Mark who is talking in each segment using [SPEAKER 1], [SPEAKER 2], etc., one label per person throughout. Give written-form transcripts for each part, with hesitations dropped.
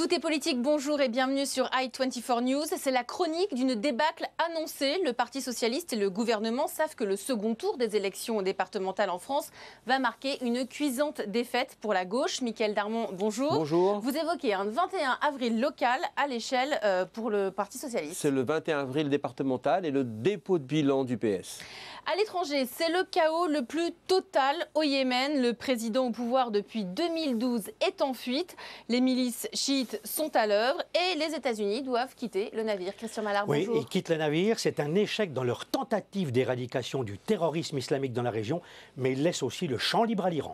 [SPEAKER 1] Tout est politique, bonjour et bienvenue sur i24 News. C'est la chronique d'une débâcle annoncée. Le Parti socialiste et le gouvernement savent que le second tour des élections départementales en France va marquer une cuisante défaite pour la gauche. Mickaël Darmon, bonjour.
[SPEAKER 2] Bonjour.
[SPEAKER 1] Vous évoquez un 21 avril local à l'échelle pour le Parti socialiste.
[SPEAKER 2] C'est le 21 avril départemental et le dépôt de bilan du PS.
[SPEAKER 1] À l'étranger, c'est le chaos le plus total au Yémen. Le président au pouvoir depuis 2012 est en fuite. Les milices chiites sont à l'œuvre et les États-Unis doivent quitter le navire. Christian Mallard, bonjour.
[SPEAKER 3] Oui, ils quittent le navire. C'est un échec dans leur tentative d'éradication du terrorisme islamique dans la région, mais ils laissent aussi le champ libre à l'Iran.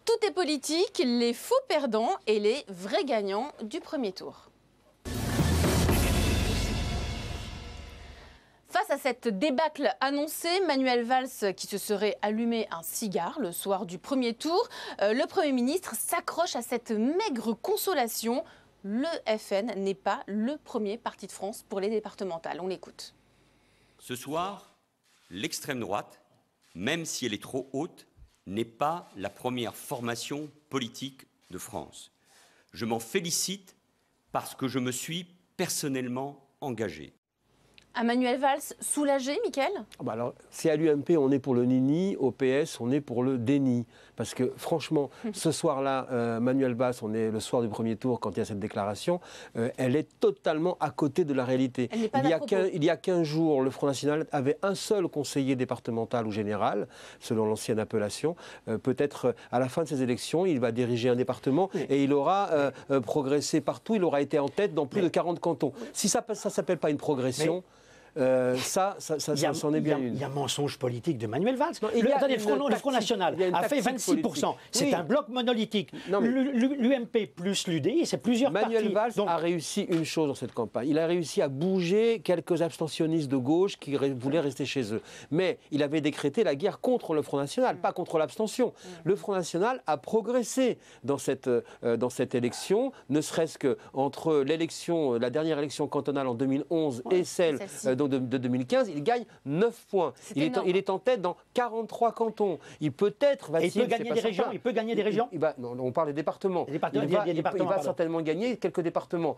[SPEAKER 1] Tout est politique, les faux perdants et les vrais gagnants du premier tour. Face à cette débâcle annoncée, Manuel Valls, qui se serait allumé un cigare le soir du premier tour, le Premier ministre s'accroche à cette maigre consolation. Le FN n'est pas le premier parti de France pour les départementales. On l'écoute.
[SPEAKER 4] Ce soir, l'extrême droite, même si elle est trop haute, n'est pas la première formation politique de France. Je m'en félicite parce que je me suis personnellement engagé.
[SPEAKER 1] À Manuel Valls, soulagé, Mickaël ?
[SPEAKER 2] Alors, si à l'UMP on est pour le nini, au PS on est pour le déni. Parce que franchement, ce soir-là, Manuel Valls, on est le soir du premier tour quand il y a cette déclaration, elle est totalement à côté de la réalité. Il y a 15 jours, le Front National avait un seul conseiller départemental ou général, selon l'ancienne appellation. Peut-être à la fin de ces élections, il va diriger un département et il aura progressé partout, il aura été en tête dans plus de 40 cantons. Si ça ne s'appelle pas une progression... ça c'en est bien une.
[SPEAKER 3] Il y a mensonge politique de Manuel Valls.
[SPEAKER 2] Non,
[SPEAKER 3] le Front National a fait 26%. C'est un bloc monolithique. L'UMP plus l'UDI, c'est plusieurs partis.
[SPEAKER 2] Manuel Valls a réussi une chose dans cette campagne. Il a réussi à bouger quelques abstentionnistes de gauche qui voulaient rester chez eux. Mais il avait décrété la guerre contre le Front National, pas contre l'abstention. Le Front National a progressé dans cette élection, ne serait-ce qu'entre la dernière élection cantonale en 2011 et celle de 2015, il gagne 9 points. Il est en tête dans 43 cantons. Il peut-être va
[SPEAKER 3] il peut gagner des régions. Il peut gagner des régions.
[SPEAKER 2] On parle des départements.
[SPEAKER 3] Il
[SPEAKER 2] va certainement gagner quelques départements.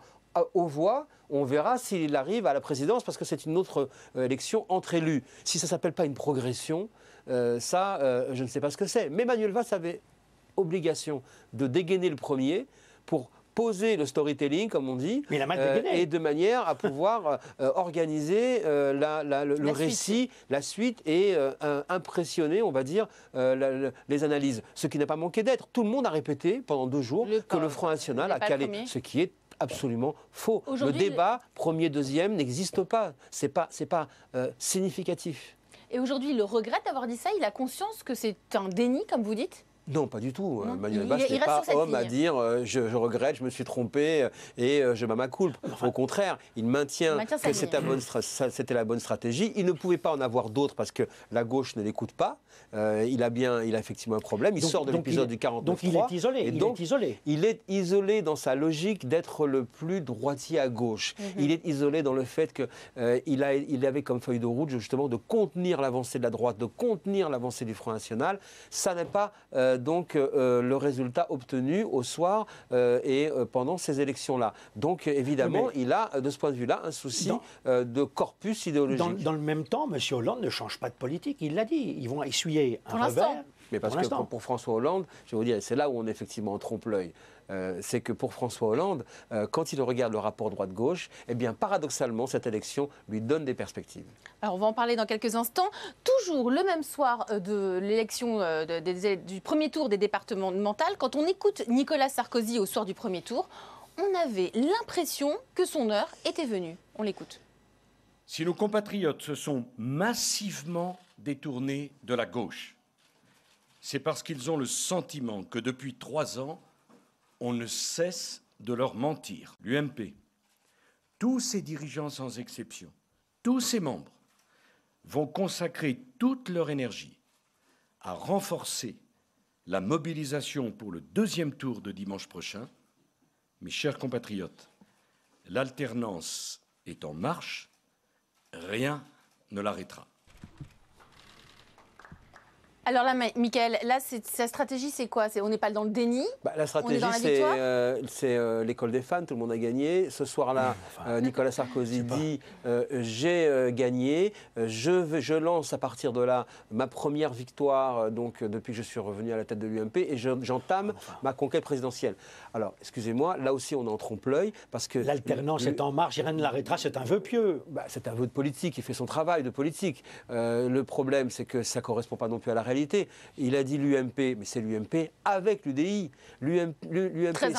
[SPEAKER 2] Aux voix, on verra s'il arrive à la présidence parce que c'est une autre élection entre élus. Si ça ne s'appelle pas une progression, je ne sais pas ce que c'est. Mais Manuel Valls avait obligation de dégainer le premier pour poser le storytelling, comme on dit, et de manière à pouvoir organiser le récit, la suite et impressionner, on va dire, les analyses. Ce qui n'a pas manqué d'être. Tout le monde a répété pendant 2 jours que le Front National a calé, ce qui est absolument faux. Le débat premier, deuxième n'existe pas. C'est pas significatif.
[SPEAKER 1] Et aujourd'hui, il le regrette d'avoir dit ça. Il a conscience que c'est un déni, comme vous dites ?
[SPEAKER 2] Non, pas du tout. Manuel Valls n'est pas homme à dire je regrette, je me suis trompé et je m'en culpe. Au contraire, il maintient que c'était la bonne stratégie. Il ne pouvait pas en avoir d'autres parce que la gauche ne l'écoute pas. Il a effectivement un problème. Il sort de l'épisode du 49.3.
[SPEAKER 3] Donc il est isolé.
[SPEAKER 2] Il est isolé dans sa logique d'être le plus droitier à gauche. Il est isolé dans le fait qu'il avait comme feuille de route justement de contenir l'avancée de la droite, de contenir l'avancée du Front National. Ça n'est pas le résultat obtenu au soir et pendant ces élections-là. Donc évidemment, il a de ce point de vue-là un souci de corpus idéologique.
[SPEAKER 3] Dans le même temps, M. Hollande ne change pas de politique, il l'a dit. Ils vont essuyer un revers.
[SPEAKER 2] Mais parce que pour François Hollande, je vais vous dire, c'est là où on effectivement trompe l'œil. C'est que pour François Hollande, quand il regarde le rapport droite-gauche, eh bien paradoxalement, cette élection lui donne des perspectives.
[SPEAKER 1] Alors on va en parler dans quelques instants. Toujours le même soir de l'élection du premier tour des départementales, quand on écoute Nicolas Sarkozy au soir du premier tour, on avait l'impression que son heure était venue. On l'écoute.
[SPEAKER 5] Si nos compatriotes se sont massivement détournés de la gauche, c'est parce qu'ils ont le sentiment que depuis 3 ans, on ne cesse de leur mentir. L'UMP, tous ses dirigeants sans exception, tous ses membres, vont consacrer toute leur énergie à renforcer la mobilisation pour le 2e tour de dimanche prochain. Mes chers compatriotes, l'alternance est en marche, rien ne l'arrêtera.
[SPEAKER 1] Alors là, Mickaël, là, sa stratégie, c'est quoi? On n'est pas dans le déni?
[SPEAKER 2] La stratégie, c'est l'école des fans, tout le monde a gagné. Ce soir-là, Nicolas Sarkozy dit j'ai gagné, je lance à partir de là ma première victoire donc, depuis que je suis revenu à la tête de l'UMP et j'entame ma conquête présidentielle. Alors, excusez-moi, là aussi on est en trompe-l'œil parce que...
[SPEAKER 3] L'alternance est en marche, rien ne l'arrêtera, c'est un vœu pieux.
[SPEAKER 2] C'est un vœu de politique, il fait son travail de politique. Le problème, c'est que ça ne correspond pas non plus à la réalité. Il a dit l'UMP, mais c'est l'UMP avec l'UDI. L'UMP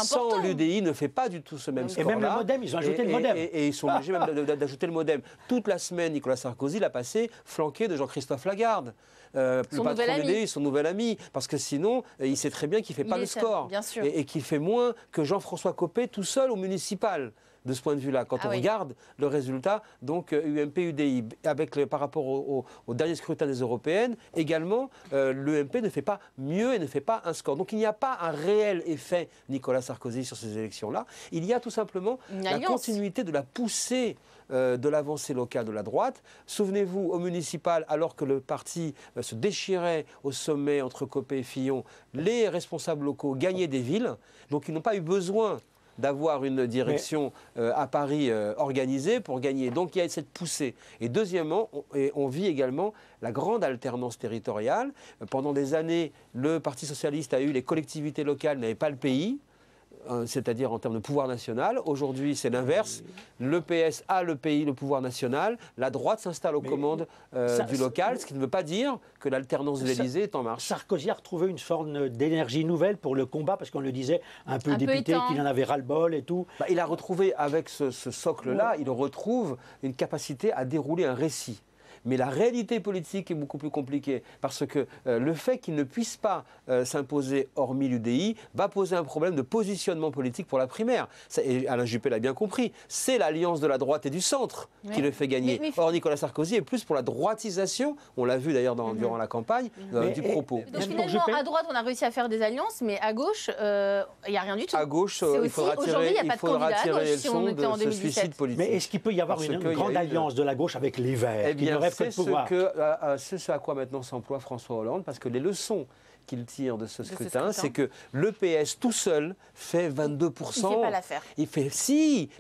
[SPEAKER 2] sans l'UDI ne fait pas du tout ce même score-là.
[SPEAKER 3] Et même le MoDem, ils ont ajouté le MoDem.
[SPEAKER 2] Et ils sont obligés même d'ajouter le MoDem. Toute la semaine, Nicolas Sarkozy l'a passé flanqué de Jean-Christophe Lagarde. Le patron de l'UDI, son nouvel ami. Parce que sinon, il sait très bien qu'il ne fait pas le score. Et qu'il fait moins que Jean-François Copé tout seul au municipal. De ce point de vue-là, quand on regarde le résultat, donc UMP-UDI, par rapport au dernier scrutin des européennes, également, l'UMP ne fait pas mieux et ne fait pas un score. Donc il n'y a pas un réel effet Nicolas Sarkozy sur ces élections-là. Il y a tout simplement la continuité de la poussée de l'avancée locale de la droite. Souvenez-vous, au municipal, alors que le parti se déchirait au sommet entre Copé et Fillon, les responsables locaux gagnaient des villes, donc ils n'ont pas eu besoin d'avoir une direction à Paris organisée pour gagner. Donc il y a cette poussée. Et deuxièmement, on vit également la grande alternance territoriale. Pendant des années, le Parti socialiste a eu les collectivités locales, n'avait pas le pays, c'est-à-dire en termes de pouvoir national. Aujourd'hui, c'est l'inverse. Le PS a le pays, le pouvoir national. La droite s'installe aux commandes du local, ce qui ne veut pas dire que l'alternance de l'Élysée est en marche.
[SPEAKER 3] Sarkozy a retrouvé une forme d'énergie nouvelle pour le combat, parce qu'on le disait, un peu dépité, qu'il en avait ras-le-bol et tout.
[SPEAKER 2] Il a retrouvé, avec ce socle-là, il retrouve une capacité à dérouler un récit. Mais la réalité politique est beaucoup plus compliquée parce que le fait qu'il ne puisse pas s'imposer hormis l'UDI va poser un problème de positionnement politique pour la primaire. Et Alain Juppé l'a bien compris, c'est l'alliance de la droite et du centre qui le fait gagner. Or, Nicolas Sarkozy est plus pour la droitisation, on l'a vu d'ailleurs durant la campagne, du propos.
[SPEAKER 1] Donc finalement, à droite, on a réussi à faire des alliances, mais à gauche, il n'y a rien du tout.
[SPEAKER 2] À gauche, il faudra tirer les leçons de ce suicide politique.
[SPEAKER 3] Mais est-ce qu'il peut y avoir une grande alliance de la gauche avec les Verts
[SPEAKER 2] c'est ce à quoi maintenant s'emploie François Hollande, parce que les leçons qu'il tire de ce scrutin, c'est que le PS tout seul fait 22%. Il ne
[SPEAKER 1] fait pas l'affaire.
[SPEAKER 2] Il fait,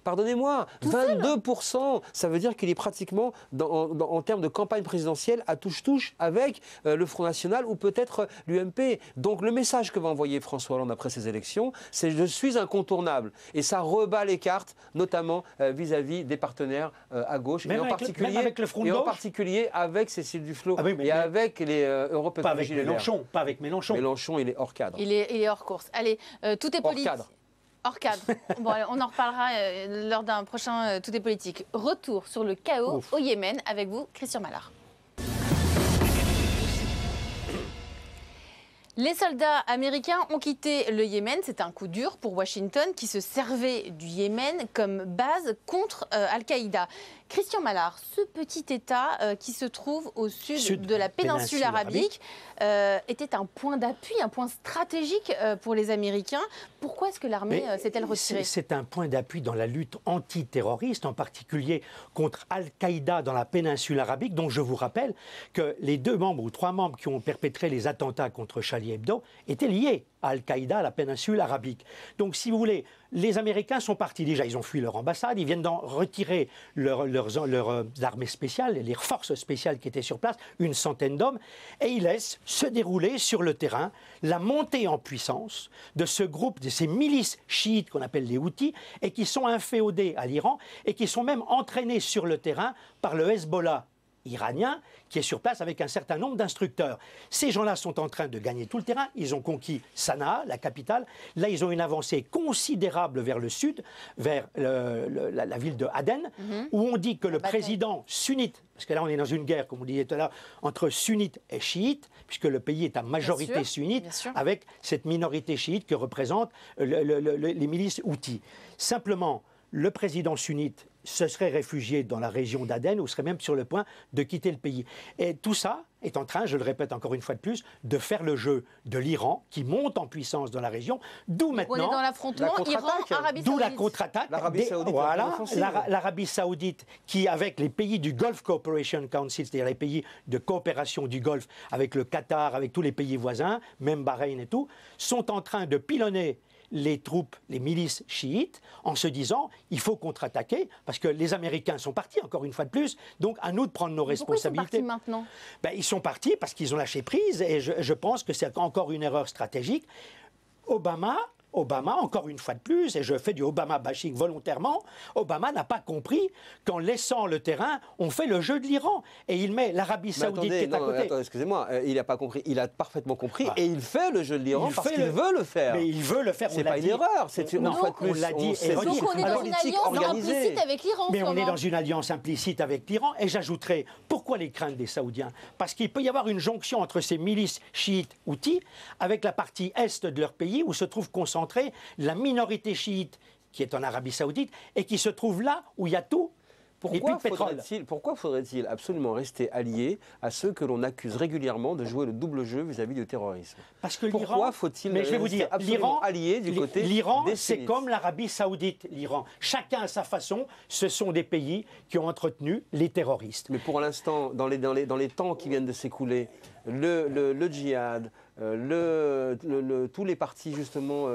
[SPEAKER 2] pardonnez-moi, 22%. Ça veut dire qu'il est pratiquement, en termes de campagne présidentielle, à touche-touche avec le Front National ou peut-être l'UMP. Donc le message que va envoyer François Hollande après ces élections, c'est « je suis incontournable ». Et ça rebat les cartes, notamment vis-à-vis des partenaires à gauche,
[SPEAKER 3] même avec le Front de gauche.
[SPEAKER 2] En particulier avec Cécile Duflot et avec les Europe Écologie Les Verts.
[SPEAKER 3] Pas avec Mélenchon.
[SPEAKER 2] Mélenchon, il est hors cadre.
[SPEAKER 1] Il est hors course. Allez, tout est politique. Hors cadre. Bon, on en reparlera lors d'un prochain Tout est politique. Retour sur le chaos au Yémen avec vous, Christian Mallard. Les soldats américains ont quitté le Yémen. C'est un coup dur pour Washington qui se servait du Yémen comme base contre Al-Qaïda. Christian Mallard, ce petit État qui se trouve au sud de la péninsule arabique était un point d'appui, un point stratégique pour les Américains. Pourquoi est-ce que l'armée s'est-elle retirée?
[SPEAKER 3] C'est un point d'appui dans la lutte antiterroriste, en particulier contre Al-Qaïda dans la péninsule arabique, dont je vous rappelle que les 2 membres ou 3 membres qui ont perpétré les attentats contre Charlie Hebdo étaient liés à Al-Qaïda, à la péninsule arabique. Donc, si vous voulez, les Américains sont partis déjà, ils ont fui leur ambassade, ils viennent d'en retirer leurs armées spéciales, les forces spéciales qui étaient sur place, une centaine d'hommes, et ils laissent se dérouler sur le terrain la montée en puissance de ce groupe, de ces milices chiites qu'on appelle les Houthis, et qui sont inféodés à l'Iran, et qui sont même entraînés sur le terrain par le Hezbollah iranien qui est sur place avec un certain nombre d'instructeurs. Ces gens-là sont en train de gagner tout le terrain. Ils ont conquis Sanaa, la capitale. Là, ils ont une avancée considérable vers le sud, vers la ville de Aden, où on dit que le président sunnite, parce que là, on est dans une guerre, comme vous disiez tout à l'heure, entre sunnites et chiites, puisque le pays est à majorité sunnite, avec cette minorité chiite que représentent les milices Houthis. Simplement, le président sunnite se seraient réfugiés dans la région d'Aden ou seraient même sur le point de quitter le pays. Et tout ça est en train, je le répète encore une fois de plus, de faire le jeu de l'Iran qui monte en puissance dans la région, d'où maintenant...
[SPEAKER 1] On est dans l'affrontement Iran-Arabie Saoudite.
[SPEAKER 3] D'où la contre-attaque.
[SPEAKER 2] L'Arabie Saoudite,
[SPEAKER 3] voilà, l'Arabie Saoudite qui, avec les pays du Gulf Cooperation Council, c'est-à-dire les pays de coopération du Golfe, avec le Qatar, avec tous les pays voisins, même Bahreïn et tout, sont en train de pilonner les troupes, les milices chiites, en se disant il faut contre-attaquer, parce que les Américains sont partis, encore une fois de plus, donc à nous de prendre nos responsabilités.
[SPEAKER 1] Pourquoi ils sont partis maintenant ?
[SPEAKER 3] Ben, ils sont partis parce qu'ils ont lâché prise, et je pense que c'est encore une erreur stratégique. Obama, encore une fois de plus, et je fais du Obama bashing volontairement, Obama n'a pas compris qu'en laissant le terrain, on fait le jeu de l'Iran. Et il met l'Arabie Saoudite qui est à côté.
[SPEAKER 2] Attendez, excusez-moi, il n'a pas compris, il a parfaitement compris, et il fait le jeu de l'Iran parce qu'il veut le faire.
[SPEAKER 3] Mais il veut le faire,
[SPEAKER 2] c'est pas une erreur, c'est une fois de plus.
[SPEAKER 3] On l'a dit,
[SPEAKER 1] donc on est dans une alliance implicite avec l'Iran.
[SPEAKER 3] Mais on est dans une alliance implicite avec l'Iran, et j'ajouterai, pourquoi les craintes des Saoudiens? Parce qu'il peut y avoir une jonction entre ces milices chiites houthis avec la partie est de leur pays où se trouve concentrée la minorité chiite qui est en Arabie Saoudite et qui se trouve là où il y a tout.
[SPEAKER 2] Pourquoi faudrait-il absolument rester allié à ceux que l'on accuse régulièrement de jouer le double jeu vis-à-vis du terrorisme?
[SPEAKER 3] Parce que
[SPEAKER 2] pourquoi faut-il rester absolument allié du côté
[SPEAKER 3] l'Iran,
[SPEAKER 2] des
[SPEAKER 3] c'est
[SPEAKER 2] sunnites?
[SPEAKER 3] comme l'Arabie Saoudite, l'Iran. Chacun à sa façon, ce sont des pays qui ont entretenu les terroristes.
[SPEAKER 2] Mais pour l'instant, dans les temps qui viennent de s'écouler, le djihad, tous les partis justement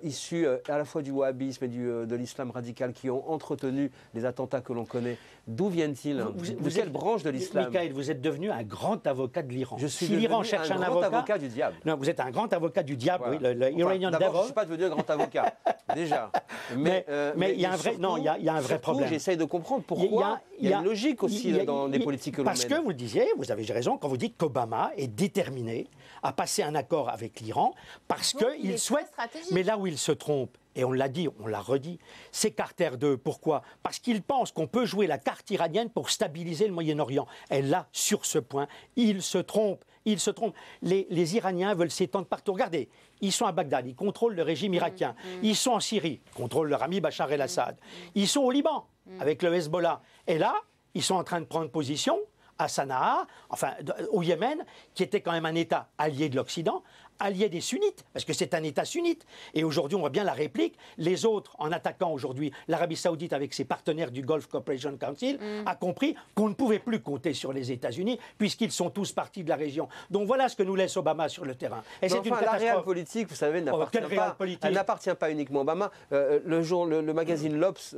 [SPEAKER 2] issus à la fois du wahhabisme et de l'islam radical qui ont entretenu les attentats que l'on connaît, d'où viennent-ils? De quelle branche de l'islam?
[SPEAKER 3] Michael, vous êtes devenu un grand avocat de l'Iran.
[SPEAKER 2] Je suis
[SPEAKER 3] si l'Iran cherche un
[SPEAKER 2] avocat du diable.
[SPEAKER 3] Non, vous êtes un grand avocat du diable,
[SPEAKER 2] Voilà.
[SPEAKER 3] oui, le Iranian
[SPEAKER 2] D'abord,
[SPEAKER 3] Devil.
[SPEAKER 2] je ne suis pas devenu un grand avocat, déjà. Mais
[SPEAKER 3] il y a un vrai,
[SPEAKER 2] surtout,
[SPEAKER 3] il y a un vrai problème.
[SPEAKER 2] J'essaye de comprendre pourquoi il y a une logique aussi dans les politiques que l'on mène.
[SPEAKER 3] Parce que vous le disiez, vous avez raison, quand vous dites qu'Obama est déterminé à passer un accord avec l'Iran, parce qu'il souhaite... Mais là où il se trompe, et on l'a dit, on l'a redit, c'est Carter II. Pourquoi? Parce qu'il pense qu'on peut jouer la carte iranienne pour stabiliser le Moyen-Orient. Et là, sur ce point, il se trompe. Il se trompe. Les Iraniens veulent s'étendre partout. Regardez, ils sont à Bagdad, ils contrôlent le régime irakien. Ils sont en Syrie, ils contrôlent leur ami Bachar el-Assad. Ils sont au Liban, avec le Hezbollah. Et là, ils sont en train de prendre position à Sanaa, enfin au Yémen, qui était quand même un État allié de l'Occident, allié des sunnites, parce que c'est un État sunnite. Et aujourd'hui, on voit bien la réplique. Les autres, en attaquant aujourd'hui l'Arabie Saoudite avec ses partenaires du Gulf Cooperation Council, a compris qu'on ne pouvait plus compter sur les États-Unis, puisqu'ils sont tous partis de la région. Donc voilà ce que nous laisse Obama sur le terrain. Et c'est une catastrophe.
[SPEAKER 2] La réelle politique, vous savez, n'appartient pas uniquement à Obama. Le magazine L'Obs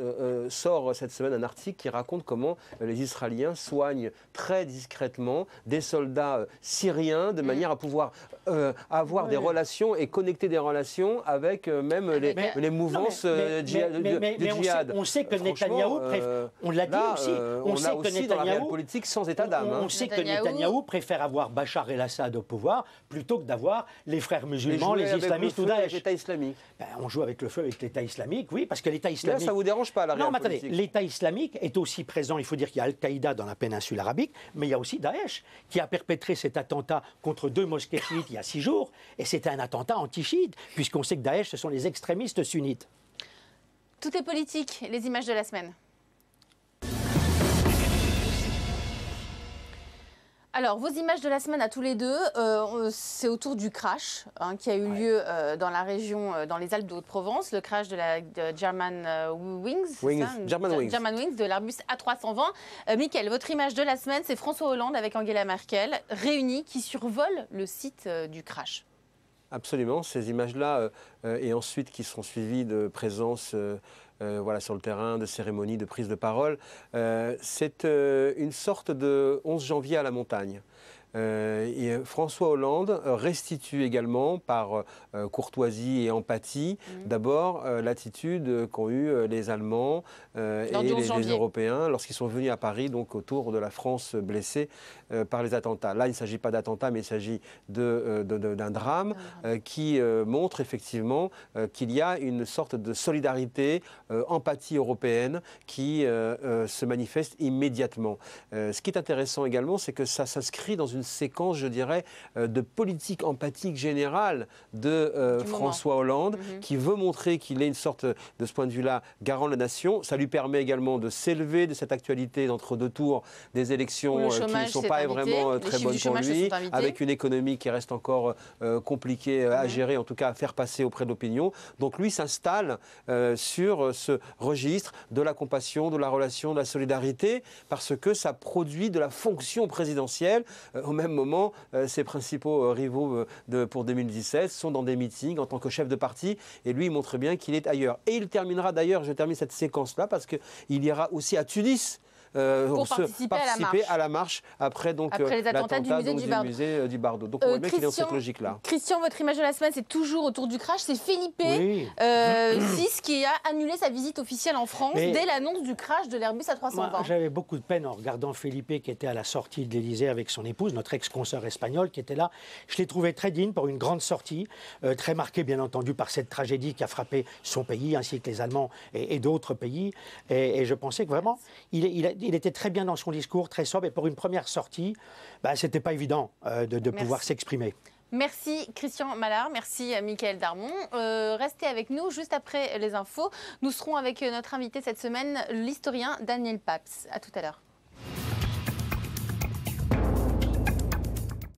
[SPEAKER 2] sort cette semaine un article qui raconte comment les Israéliens soignent très discrètement des soldats syriens de manière à pouvoir avoir des relations et connecter des relations avec même les mouvances du djihad.
[SPEAKER 3] On sait que Netanyahou, on l'a dit aussi,
[SPEAKER 2] on sait que Netanyahou, dans la réelle politique sans état d'âme.
[SPEAKER 3] On sait que Netanyahou préfère avoir Bachar el-Assad au pouvoir plutôt que d'avoir les frères musulmans, les islamistes ou Daesh.
[SPEAKER 2] L'État islamique.
[SPEAKER 3] On joue avec le feu avec l'État islamique, oui, parce que l'État islamique...
[SPEAKER 2] Là, ça ne vous dérange pas, la réelle politique?
[SPEAKER 3] Non, mais attendez, l'État islamique est aussi présent, il faut dire qu'il y a Al-Qaïda dans la péninsule arabique, mais il y a aussi Daesh, qui a perpétré cet attentat contre 2 mosquées chiites il y a 6 jours, et c'était un attentat anti-chiite, puisqu'on sait que Daesh, ce sont les extrémistes sunnites.
[SPEAKER 1] Tout est politique, les images de la semaine. Alors, vos images de la semaine à tous les deux, c'est autour du crash qui a eu lieu dans la région, dans les Alpes de Haute-Provence, le crash de German Wings de l'Airbus A320. Mickaël, votre image de la semaine, c'est François Hollande avec Angela Merkel, réunis, qui survolent le site du crash.
[SPEAKER 2] Absolument, ces images-là, et ensuite qui sont suivies de présence sur le terrain, de cérémonies, de prise de parole. C'est une sorte de 11 janvier à la montagne. Et François Hollande restitue également par courtoisie et empathie d'abord l'attitude qu'ont eue les Allemands et les Européens lorsqu'ils sont venus à Paris, donc autour de la France blessée par les attentats. Là, il ne s'agit pas d'attentats, mais il s'agit d'un drame qui montre effectivement qu'il y a une sorte de solidarité, empathie européenne qui se manifeste immédiatement. Ce qui est intéressant également, c'est que ça s'inscrit dans une une séquence, je dirais, de politique empathique générale de François Hollande, qui veut montrer qu'il est une sorte, de ce point de vue-là, garant de la nation. Ça lui permet également de s'élever de cette actualité d'entre-deux tours des élections qui ne sont pas vraiment très bonnes pour lui, avec une économie qui reste encore compliquée à gérer, en tout cas à faire passer auprès de l'opinion. Donc lui s'installe sur ce registre de la compassion, de la relation, de la solidarité, parce que ça produit de la fonction présidentielle. Au même moment, ses principaux rivaux pour 2017 sont dans des meetings en tant que chef de parti, et lui il montre bien qu'il est ailleurs. Et il terminera d'ailleurs, je termine cette séquence-là, parce qu'il ira aussi à Tunis,
[SPEAKER 1] pour participer
[SPEAKER 2] à la marche après
[SPEAKER 1] les attentats du
[SPEAKER 2] musée du Bardo. Donc on voit bien qu'il est dans cette logique-là.
[SPEAKER 1] Christian, votre image de la semaine, c'est toujours autour du crash. C'est Felipe VI qui a annulé sa visite officielle en France dès l'annonce du crash de l'Airbus A320.
[SPEAKER 3] J'avais beaucoup de peine en regardant Felipe qui était à la sortie de l'Élysée avec son épouse, notre ex-consoeur espagnole qui était là. Je l'ai trouvé très digne pour une grande sortie, très marquée bien entendu par cette tragédie qui a frappé son pays ainsi que les Allemands et d'autres pays. Et je pensais que vraiment, il était très bien dans son discours, très sobre. Et pour une première sortie, ce n'était pas évident de pouvoir s'exprimer.
[SPEAKER 1] Merci Christian Mallard, merci Mickaël Darmon. Restez avec nous juste après les infos. Nous serons avec notre invité cette semaine, l'historien Daniel Paps. À tout à l'heure.